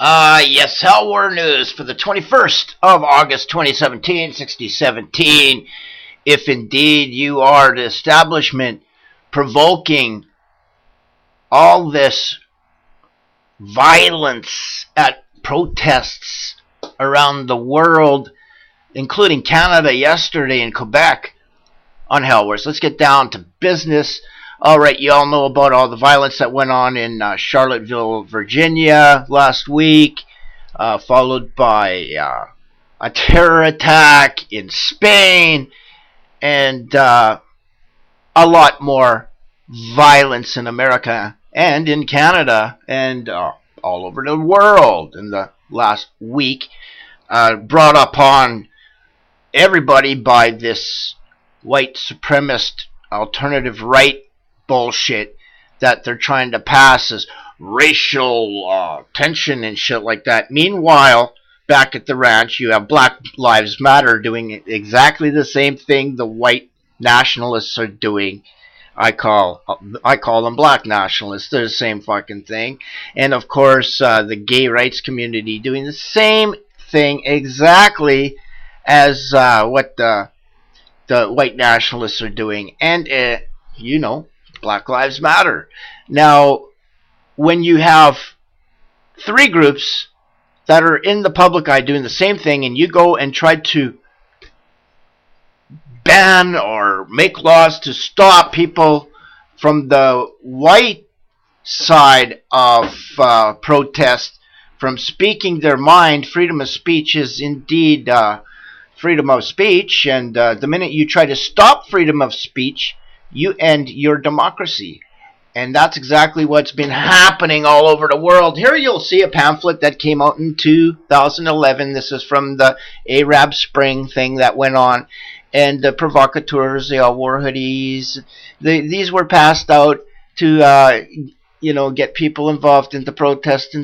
Yes, Hellwars news for the 21st of August 2017, 6017. If indeed you are the establishment provoking all this violence at protests around the world, including Canada yesterday and Quebec on Hellwars, let's get down to business. All right, you all know about all the violence that went on in Charlottesville, Virginia last week, followed by a terror attack in Spain, and a lot more violence in America and in Canada and all over the world in the last week, brought upon everybody by this white supremacist alternative right bullshit that they're trying to pass as racial tension and shit like that. Meanwhile, back at the ranch, you have Black Lives Matter doing exactly the same thing the white nationalists are doing. I call them black nationalists. They're the same fucking thing. And of course, the gay rights community doing the same thing exactly as what the white nationalists are doing. And Black Lives Matter. Now, when you have three groups that are in the public eye doing the same thing, and you go and try to ban or make laws to stop people from the white side of protest from speaking their mind, freedom of speech is indeed freedom of speech, and the minute you try to stop freedom of speech, you end your democracy. And that's exactly what's been happening all over the world. Here you'll see a pamphlet that came out in 2011. This is from the Arab Spring thing that went on. And the provocateurs, they all wore hoodies. These were passed out to, get people involved in the protest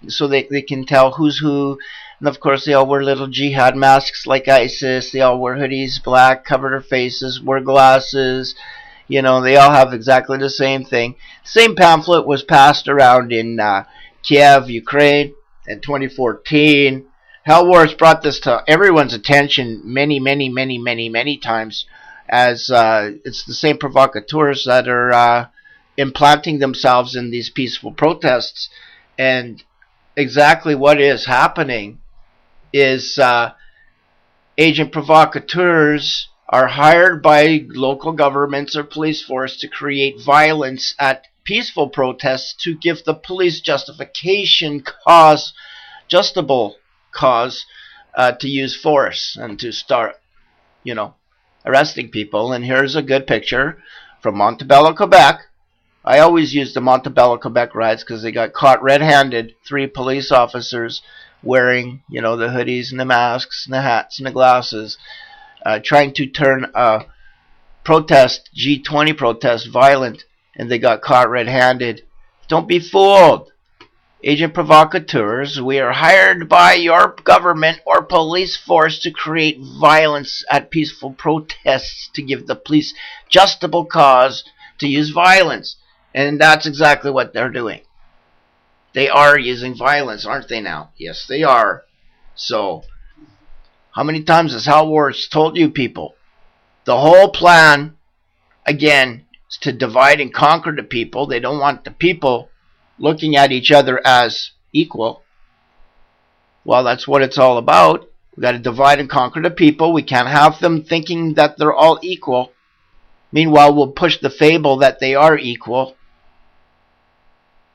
so they can tell who's who. And of course, they all wear little jihad masks like ISIS. They all wear hoodies, black, cover their faces, wear glasses. They all have exactly the same thing. Same pamphlet was passed around in Kiev, Ukraine in 2014. Hellwars brought this to everyone's attention many, many, many, many, many times, as it's the same provocateurs that are implanting themselves in these peaceful protests. And exactly what is happening is agent provocateurs are hired by local governments or police force to create violence at peaceful protests to give the police justifiable cause to use force and to start, arresting people. And here's a good picture from Montebello, Quebec. I always use the Montebello, Quebec riots because they got caught red-handed, 3 police officers wearing, the hoodies and the masks and the hats and the glasses, trying to turn a protest, G20 protest, violent, and they got caught red-handed. Don't be fooled. Agent provocateurs, we are hired by your government or police force to create violence at peaceful protests to give the police justifiable cause to use violence. And that's exactly what they're doing. They are using violence, aren't they now? Yes, they are. So, how many times has Hellwars told you people? The whole plan, again, is to divide and conquer the people. They don't want the people looking at each other as equal. Well, that's what it's all about. We've got to divide and conquer the people. We can't have them thinking that they're all equal. Meanwhile, we'll push the fable that they are equal.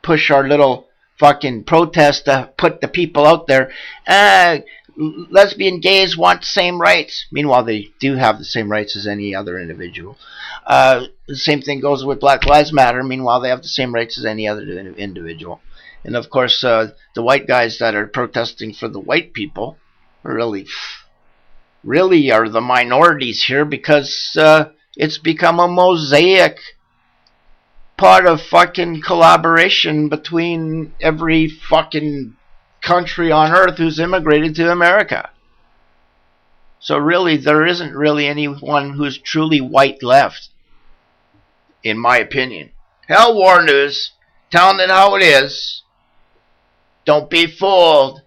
Push our little fucking protest to put the people out there. Lesbian gays want same rights. Meanwhile, they do have the same rights as any other individual. The same thing goes with Black Lives Matter. Meanwhile, they have the same rights as any other individual. And of course, the white guys that are protesting for the white people really are the minorities here, because it's become a mosaic part of fucking collaboration between every fucking country on earth who's immigrated to America. So really, there isn't really anyone who's truly white left, in my opinion. Hellwars News, telling it how it is. Don't be fooled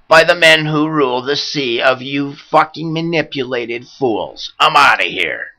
by the men who rule the sea of you fucking manipulated fools. I'm out of here.